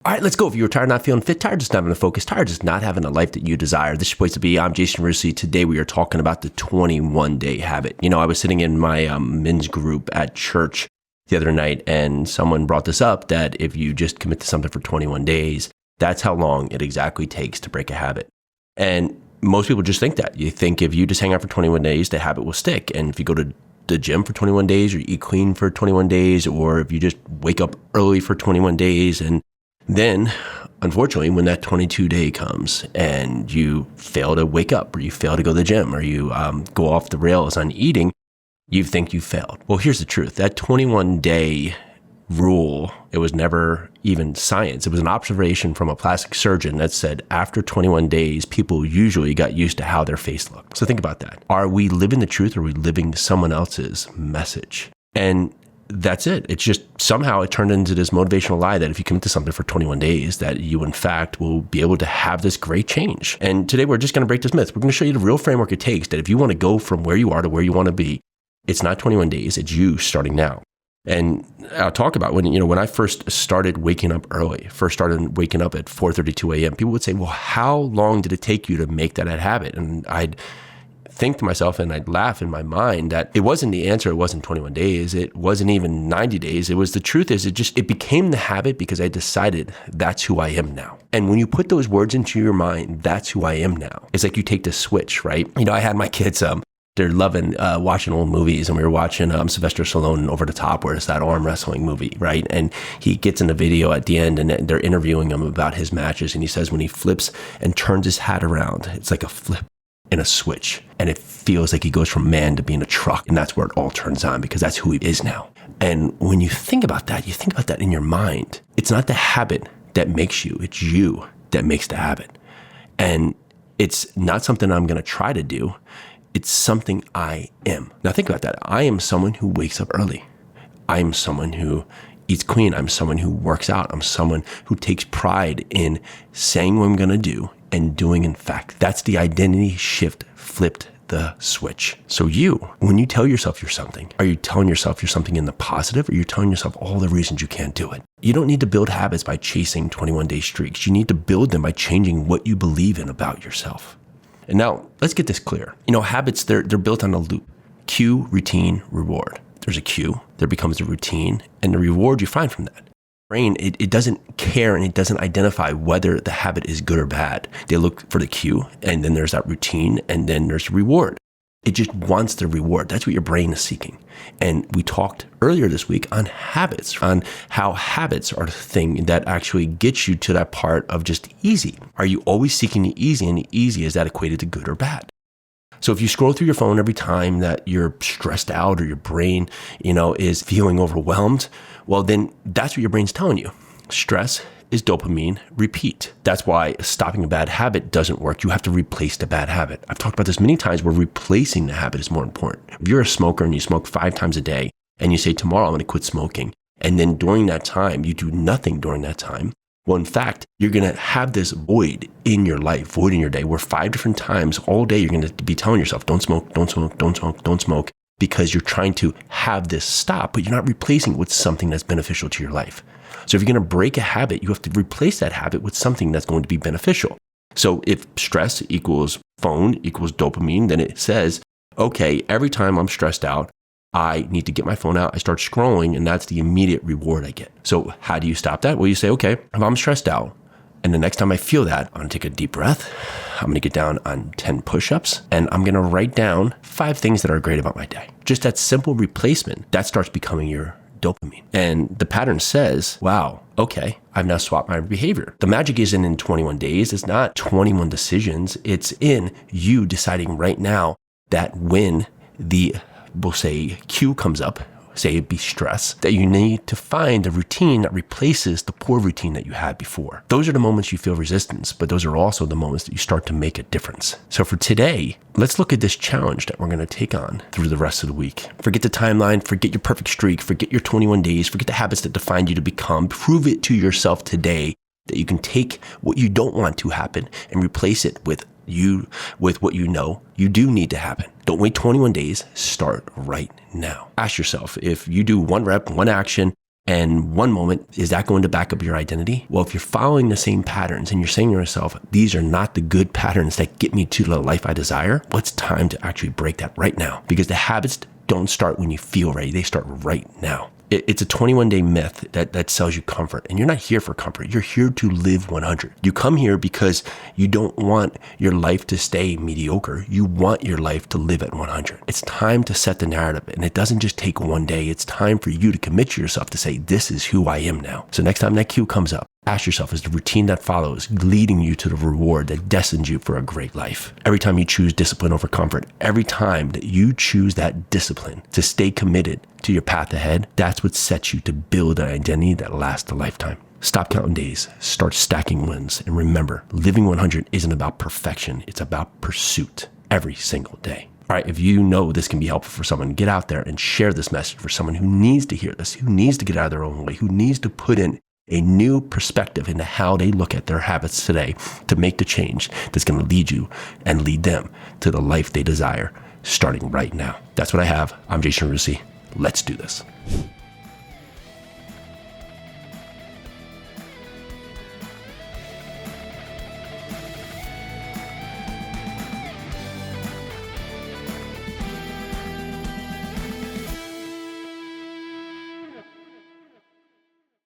All right, let's go. If you were tired, not feeling fit, tired, just not having a focus, tired, just not having a life that you desire, this is your place to be. I'm Jason Yarusi. Today we are talking about the 21-day habit. You know, I was sitting in my men's group at church the other night, and someone brought this up that if you just commit to something for 21 days, that's how long it exactly takes to break a habit. And most people just think that. You think if you just hang out for 21 days, the habit will stick. And if you go to the gym for 21 days, or eat clean for 21 days, or if you just wake up early for 21 days, and then, unfortunately, when that 22-day comes and you fail to wake up, or you fail to go to the gym, or you go off the rails on eating, you think you failed. Well, here's the truth. That 21-day rule, it was never even science. It was an observation from a plastic surgeon that said after 21 days, people usually got used to how their face looked. So think about that. Are we living the truth, or are we living someone else's message? And that's it. It's just somehow it turned into this motivational lie that if you commit to something for 21 days, that you in fact will be able to have this great change. And today we're just going to break this myth. We're going to show you the real framework it takes, that if you want to go from where you are to where you want to be, it's not 21 days, it's you starting now. And I'll talk about when I first started waking up early, first started waking up at 4:32 a.m., people would say, well, how long did it take you to make that a habit? And I'd think to myself, and I'd laugh in my mind, that it wasn't the answer. It wasn't 21 days. It wasn't even 90 days. It was the truth is it became the habit because I decided that's who I am now. And when you put those words into your mind, that's who I am now. It's like you take the switch, right? You know, I had my kids, they're loving watching old movies, and we were watching Sylvester Stallone Over the Top, where it's that arm wrestling movie, right? And he gets in the video at the end, and they're interviewing him about his matches, and he says when he flips and turns his hat around, it's like a flip and a switch, and it feels like he goes from man to being a truck, and that's where it all turns on, because that's who he is now. And when you think about that, you think about that in your mind. It's not the habit that makes you, it's you that makes the habit. And it's not something I'm going to try to do. It's something I am. Now think about that. I am someone who wakes up early. I am someone who eats clean. I'm someone who works out. I'm someone who takes pride in saying what I'm going to do and doing in fact. That's the identity shift, flipped the switch. So when you tell yourself you're something, are you telling yourself you're something in the positive, or are you telling yourself all the reasons you can't do it? You don't need to build habits by chasing 21-day streaks. You need to build them by changing what you believe in about yourself. And now let's get this clear. You know, habits, they're built on a loop. Cue, routine, reward. There's a cue, there becomes a routine, and the reward you find from that. Brain, it doesn't care, and it doesn't identify whether the habit is good or bad. They look for the cue, and then there's that routine, and then there's the reward. It just wants the reward. That's what your brain is seeking. And we talked earlier this week on habits, on how habits are the thing that actually gets you to that part of just easy. Are you always seeking the easy, and the easy, is that equated to good or bad? So if you scroll through your phone every time that you're stressed out, or your brain, is feeling overwhelmed, well, then that's what your brain's telling you. Stress is dopamine, repeat. That's why stopping a bad habit doesn't work. You have to replace the bad habit. I've talked about this many times, where replacing the habit is more important. If you're a smoker and you smoke 5 times a day, and you say, tomorrow I'm going to quit smoking, and then during that time, you do nothing during that time, well, in fact, you're going to have this void in your life, void in your day, where 5 different times all day, you're going to be telling yourself, don't smoke, don't smoke, don't smoke, don't smoke, because you're trying to have this stop, but you're not replacing it with something that's beneficial to your life. So if you're going to break a habit, you have to replace that habit with something that's going to be beneficial. So if stress equals phone equals dopamine, then it says, okay, every time I'm stressed out, I need to get my phone out. I start scrolling, and that's the immediate reward I get. So how do you stop that? Well, you say, okay, if I'm stressed out, and the next time I feel that, I'm going to take a deep breath. I'm going to get down on 10 push-ups, and I'm going to write down 5 things that are great about my day. Just that simple replacement, that starts becoming your dopamine. And the pattern says, wow, okay, I've now swapped my behavior. The magic isn't in 21 days. It's not 21 decisions. It's in you deciding right now that when we'll say cue comes up, say it be stress, that you need to find a routine that replaces the poor routine that you had before. Those are the moments you feel resistance, but those are also the moments that you start to make a difference. So for today, let's look at this challenge that we're going to take on through the rest of the week. Forget the timeline, forget your perfect streak, forget your 21 days, forget the habits that defined you to become. Prove it to yourself today that you can take what you don't want to happen and replace it with what you know you do need to happen. Don't wait 21 days. Start right now. Ask yourself, if you do 1 rep, 1 action, And one moment, is that going to back up your identity? Well, if you're following the same patterns and you're saying to yourself, these are not the good patterns that get me to the life I desire, well, it's time to actually break that right now, because the habits don't start when you feel ready. They start right now. It's a 21-day myth that sells you comfort, and you're not here for comfort. You're here to live 100. You come here because you don't want your life to stay mediocre. You want your life to live at 100. It's time to set the narrative, and it doesn't just take one day. It's time for you to commit to yourself to say, this is who I am now. So next time that cue comes up, ask yourself, is the routine that follows leading you to the reward that destines you for a great life? Every time you choose discipline over comfort, every time that you choose that discipline to stay committed to your path ahead, that's what sets you to build an identity that lasts a lifetime. Stop counting days, start stacking wins, and remember, living 100 isn't about perfection, it's about pursuit every single day. All right, if you know this can be helpful for someone, get out there and share this message for someone who needs to hear this, who needs to get out of their own way, who needs to put in a new perspective into how they look at their habits today to make the change that's going to lead you and lead them to the life they desire starting right now. That's what I have. I'm Jason Yarusi. Let's do this.